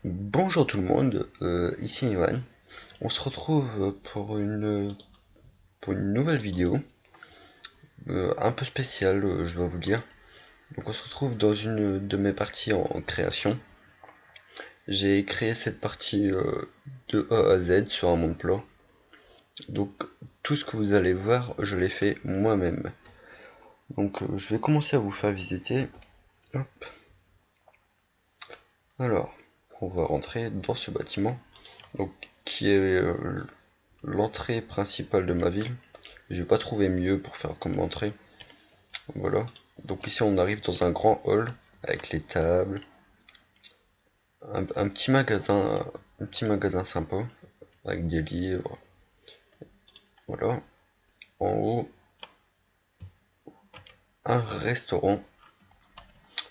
Bonjour tout le monde, ici Ivan. On se retrouve pour une nouvelle vidéo, un peu spéciale, je dois vous dire. Donc on se retrouve dans une de mes parties en création. J'ai créé cette partie de A à Z sur un monde plat. Donc tout ce que vous allez voir, je l'ai fait moi-même. Donc je vais commencer à vous faire visiter. Hop. Alors, on va rentrer dans ce bâtiment, donc qui est l'entrée principale de ma ville. J'ai pas trouvé mieux pour faire comme entrée. Voilà. Donc ici on arrive dans un grand hall avec les tables, un petit magasin sympa avec des livres. Voilà. En haut, un restaurant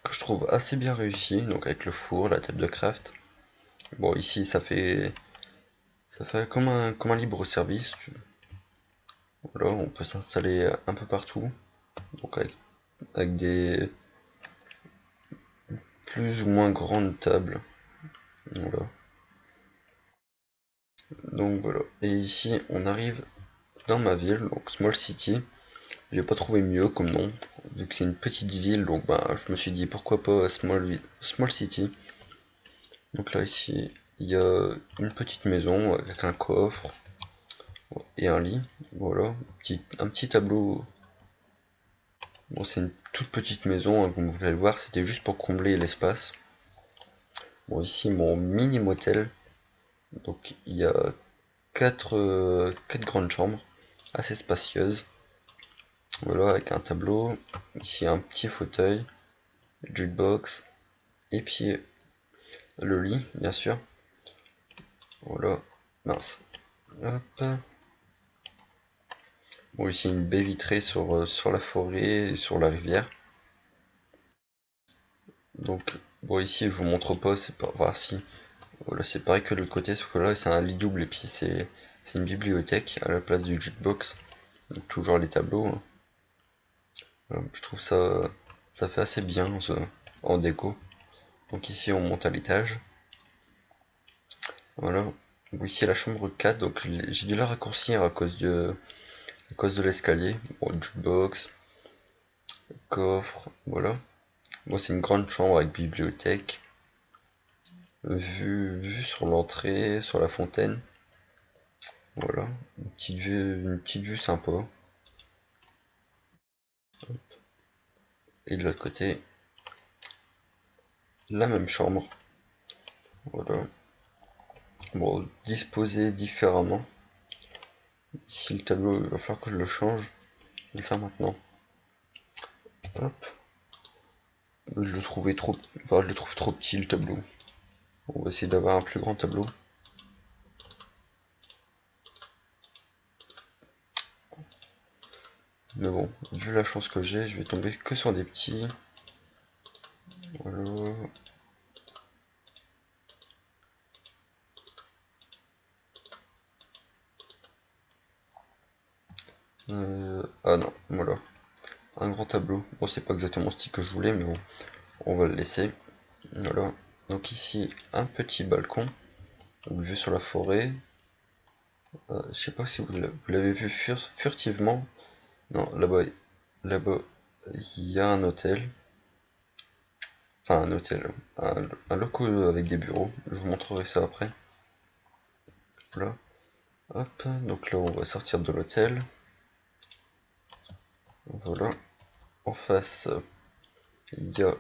que je trouve assez bien réussi, donc avec le four, la table de craft. Bon ici ça fait comme un libre service. Voilà, on peut s'installer un peu partout, donc avec des plus ou moins grandes tables. Voilà. Donc voilà. Et ici on arrive dans ma ville, donc Small City. J'ai pas trouvé mieux comme nom, vu que c'est une petite ville, donc bah je me suis dit pourquoi pas Small City. Donc là ici, il y a une petite maison avec un coffre et un lit, voilà, un petit tableau. Bon, c'est une toute petite maison, hein, comme vous pouvez le voir, c'était juste pour combler l'espace. Bon, ici mon mini motel, donc il y a quatre grandes chambres, assez spacieuses. Voilà, avec un tableau, ici un petit fauteuil, jukebox, et puis le lit, bien sûr. Voilà, mince. Hop. Bon, ici une baie vitrée sur la forêt et sur la rivière. Donc, bon, ici je vous montre pas, c'est pas. Voilà, si. Voilà, c'est pareil que de l'autre côté, sauf que là c'est un lit double et puis c'est une bibliothèque à la place du jukebox. Donc, toujours les tableaux, hein. Voilà, je trouve ça fait assez bien en déco. Donc, ici on monte à l'étage. Voilà. Donc, ici la chambre 4, donc j'ai dû la raccourcir à cause de l'escalier. Bon, jukebox, coffre, voilà. Moi, c'est une grande chambre avec bibliothèque, vue sur l'entrée, sur la fontaine. Voilà, une petite vue sympa. Et de l'autre côté, la même chambre. Voilà. Bon, disposé différemment. Ici, le tableau, il va falloir que je le change. Je vais le faire maintenant. Hop. Je le trouvais trop, enfin, je le trouve trop petit le tableau. On va essayer d'avoir un plus grand tableau. Mais bon, vu la chance que j'ai, je vais tomber que sur des petits. Voilà. Ah non, voilà. Un grand tableau. Bon, c'est pas exactement ce style que je voulais, mais bon, on va le laisser. Voilà. Donc ici, un petit balcon, donc vue sur la forêt. Je sais pas si vous l'avez vu furtivement. Non, là-bas, il y a un hôtel. Enfin, un hôtel. Un local avec des bureaux. Je vous montrerai ça après. Voilà. Hop. Donc là, on va sortir de l'hôtel. Voilà. En face, il y a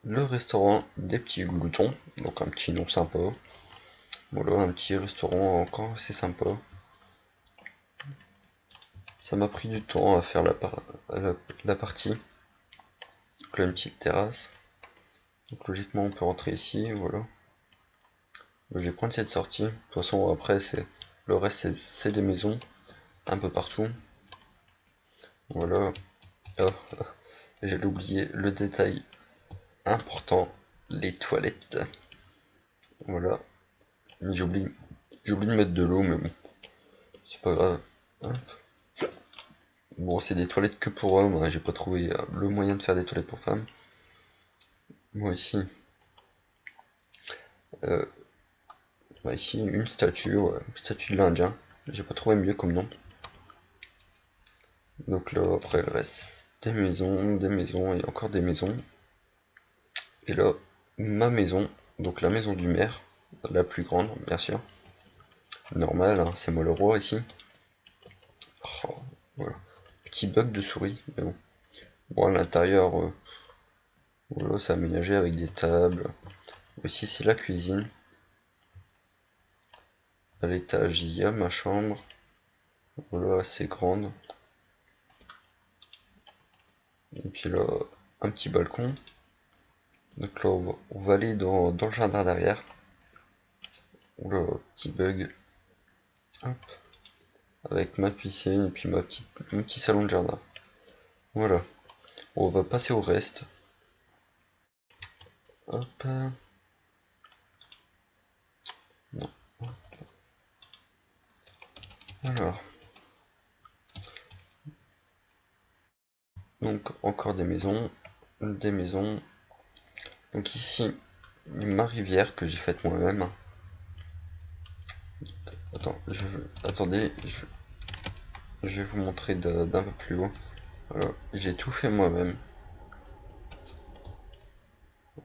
le restaurant des petits gloutons. Donc un petit nom sympa. Voilà, un petit restaurant encore assez sympa. Ça m'a pris du temps à faire la partie. Donc là, une petite terrasse. Donc logiquement, on peut rentrer ici, voilà. Je vais prendre cette sortie. De toute façon, après, le reste, c'est des maisons un peu partout. Voilà. Oh, j'ai oublié le détail important, les toilettes. Voilà. Mais j'ai oublié de mettre de l'eau, mais bon, c'est pas grave. Hop. Bon, c'est des toilettes que pour hommes, hein. J'ai pas trouvé le moyen de faire des toilettes pour femmes. Moi ici, Bah, ici une statue, ouais, une statue de l'Indien. J'ai pas trouvé mieux comme nom. Donc là après il reste des maisons et encore des maisons. Et là ma maison, donc la maison du maire, la plus grande bien sûr. Normal, hein, c'est moi le roi ici. Oh, voilà. Petit bug de souris, mais bon. Bon à l'intérieur, voilà, c'est aménagé avec des tables. Ici c'est la cuisine. À l'étage il y a ma chambre. Voilà, assez grande. Et puis là, un petit balcon. Donc là, on va aller dans le jardin derrière. Oula, petit bug. Hop. Avec ma piscine et puis mon petit salon de jardin. Voilà. On va passer au reste. Hop. Non. Alors. Donc, encore des maisons. Des maisons. Donc ici, ma rivière que j'ai faite moi-même. Attendez, je vais vous montrer d'un peu plus haut. Voilà, j'ai tout fait moi-même.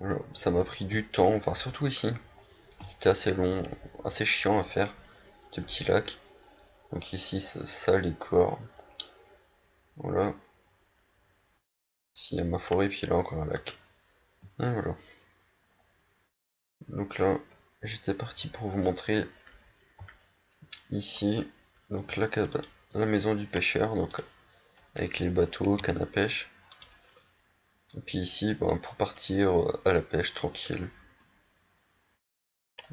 Voilà, ça m'a pris du temps, enfin surtout ici. C'était assez long, assez chiant à faire, ce petit lac. Donc ici, ça les corps. Voilà. Ici, il y a ma forêt, puis là encore un lac. Et voilà. Donc là, j'étais parti pour vous montrer ici, donc la maison du pêcheur, donc avec les bateaux, canne à pêche. Et puis ici, ben, pour partir à la pêche tranquille.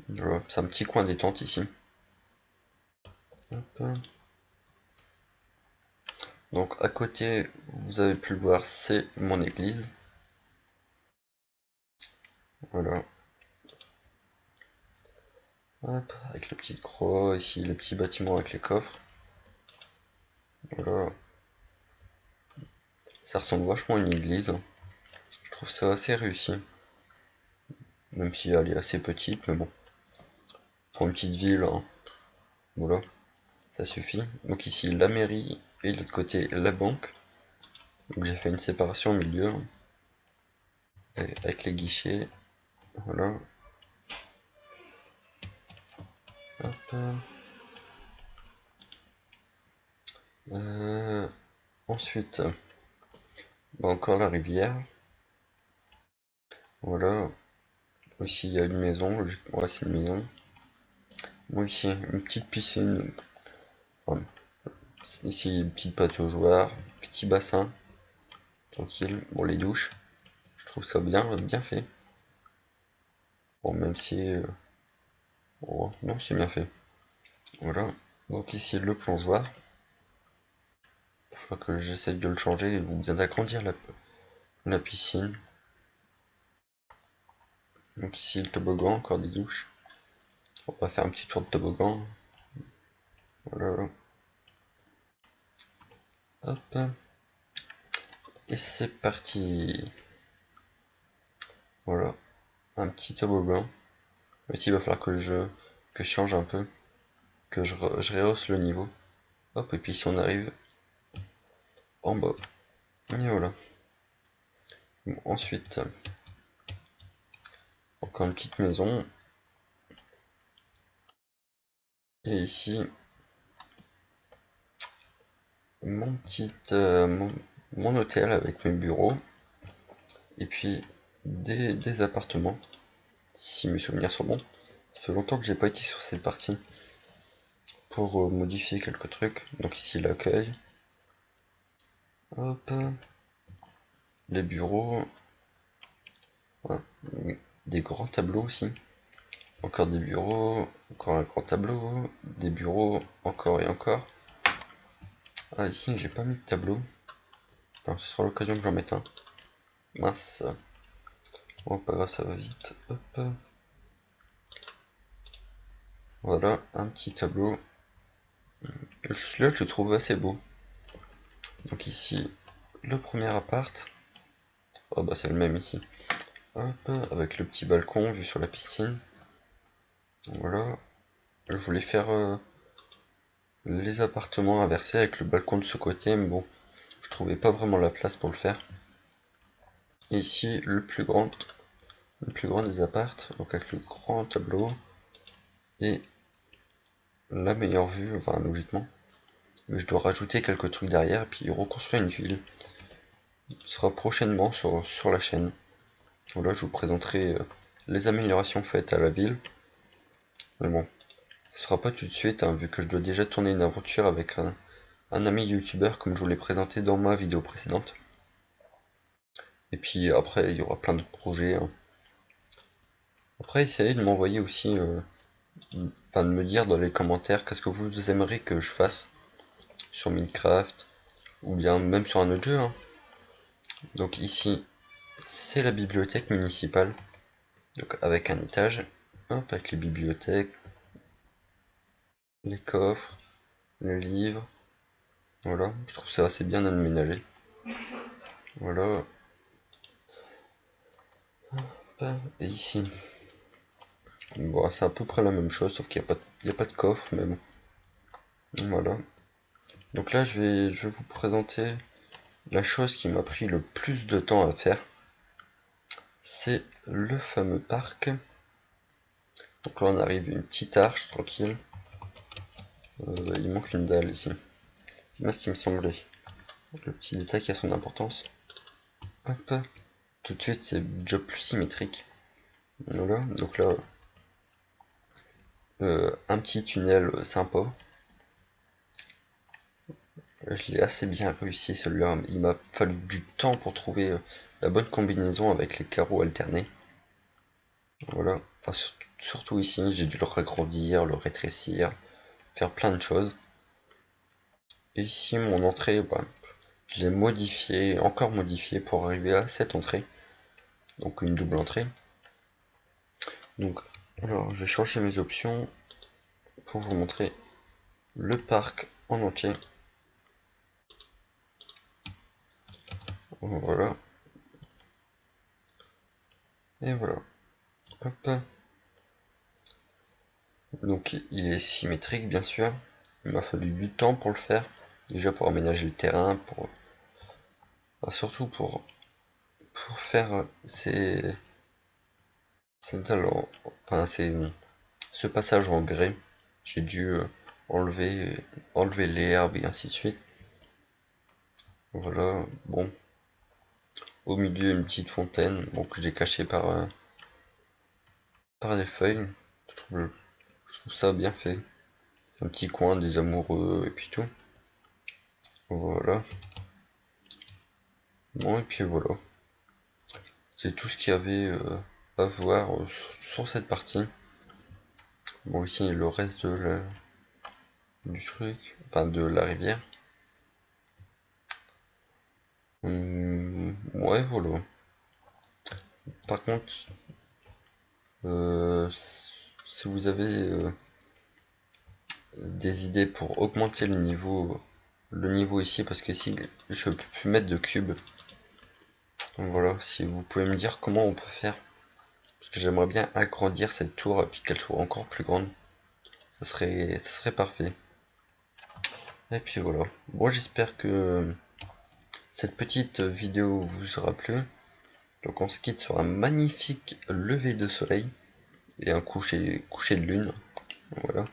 Voilà, c'est un petit coin détente ici. Hop. Donc à côté, vous avez pu le voir, c'est mon église. Voilà. Hop, avec la petite croix, ici le petit bâtiment avec les coffres. Voilà. Ça ressemble vachement à une église. Je trouve ça assez réussi. Même si elle est assez petite, mais bon. Pour une petite ville, hein, voilà, ça suffit. Donc ici la mairie et de l'autre côté la banque. Donc j'ai fait une séparation au milieu. Avec les guichets. Voilà. Hop. Euh, ensuite, bah, encore la rivière. Voilà. Ici il y a une maison. Ouais, c'est une maison. Bon, ici une petite piscine. Enfin, ici une petite pataugeoire. Petit bassin. Tranquille. Bon, les douches. Je trouve ça bien fait. Bon, même si. Oh, non, c'est bien fait. Voilà. Donc ici le plongeoir. Faut que j'essaye de le changer ou bien d'agrandir la piscine. Donc ici le toboggan, encore des douches. On va faire un petit tour de toboggan. Voilà. Hop. Et c'est parti. Voilà. Un petit toboggan. Ici il va falloir que je change un peu. Que je rehausse le niveau. Hop, et puis si on arrive en bas. Et voilà. Bon, ensuite, encore une petite maison. Et ici, mon hôtel avec mes bureaux. Et puis des appartements. Si mes souvenirs sont bons. Ça fait longtemps que j'ai pas été sur cette partie. Pour modifier quelques trucs. Donc ici l'accueil. Hop. Les bureaux. Voilà. Des grands tableaux aussi. Encore des bureaux. Encore un grand tableau. Des bureaux. Encore et encore. Ah ici j'ai pas mis de tableau. Enfin, ce sera l'occasion que j'en mette un. Mince. Bon pas grave, ça va vite. Hop. Voilà, un petit tableau. Là je le trouve assez beau. Donc ici, le premier appart. Oh bah c'est le même ici. Hop, avec le petit balcon vu sur la piscine. Voilà, je voulais faire les appartements inversés avec le balcon de ce côté, mais bon, je trouvais pas vraiment la place pour le faire. Et ici, le plus grand des apparts, donc avec le grand tableau et la meilleure vue, enfin logiquement. Mais je dois rajouter quelques trucs derrière et puis reconstruire une ville. Ce sera prochainement sur la chaîne. Voilà, je vous présenterai les améliorations faites à la ville. Mais bon, ce sera pas tout de suite, hein, vu que je dois déjà tourner une aventure avec un ami youtubeur comme je vous l'ai présenté dans ma vidéo précédente. Et puis après, il y aura plein d'autres projets, hein. Après, essayez de m'envoyer aussi, enfin de me dire dans les commentaires qu'est-ce que vous aimeriez que je fasse sur Minecraft, ou bien même sur un autre jeu, hein. Donc ici, c'est la bibliothèque municipale, donc avec un étage, hop, avec les bibliothèques, les coffres, le livre, voilà, je trouve ça assez bien aménagé. Voilà, et ici, bon, c'est à peu près la même chose, sauf qu'il n'y a pas de coffre, mais bon, voilà. Donc là, je vais vous présenter la chose qui m'a pris le plus de temps à faire, c'est le fameux parc. Donc là, on arrive à une petite arche, tranquille. Il manque une dalle ici. C'est bien ce qui me semblait. Donc, le petit détail qui a son importance. Hop, tout de suite, c'est job plus symétrique. Voilà, donc là, un petit tunnel sympa. Je l'ai assez bien réussi celui-là. Il m'a fallu du temps pour trouver la bonne combinaison avec les carreaux alternés. Voilà, enfin, surtout ici, j'ai dû le agrandir, le rétrécir, faire plein de choses. Et ici, mon entrée, bah, je l'ai modifié, encore modifié pour arriver à cette entrée. Donc une double entrée. Donc, alors, je vais changer mes options pour vous montrer le parc en entier. Voilà. Et voilà. Hop. Donc il est symétrique bien sûr. Il m'a fallu du temps pour le faire. Déjà pour aménager le terrain, enfin, surtout pour faire enfin, ce passage en grès. J'ai dû enlever les herbes et ainsi de suite. Voilà, bon. Au milieu une petite fontaine, bon, que j'ai cachée par les feuilles. Je trouve ça bien fait. Un petit coin des amoureux et puis tout. Voilà. Bon, et puis voilà. C'est tout ce qu'il y avait à voir sur cette partie. Bon, ici le reste du truc, enfin de la rivière. Ouais, voilà. Par contre, si vous avez des idées pour augmenter le niveau ici, parce que ici je peux plus mettre de cubes. Donc voilà, si vous pouvez me dire comment on peut faire, parce que j'aimerais bien agrandir cette tour et puis qu'elle soit encore plus grande. Ça serait parfait. Et puis voilà. Bon, j'espère que cette petite vidéo vous aura plu. Donc on se quitte sur un magnifique lever de soleil et un coucher de lune. Voilà.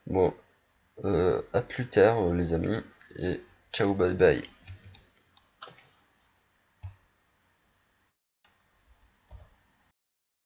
Bon, à plus tard les amis et ciao bye bye.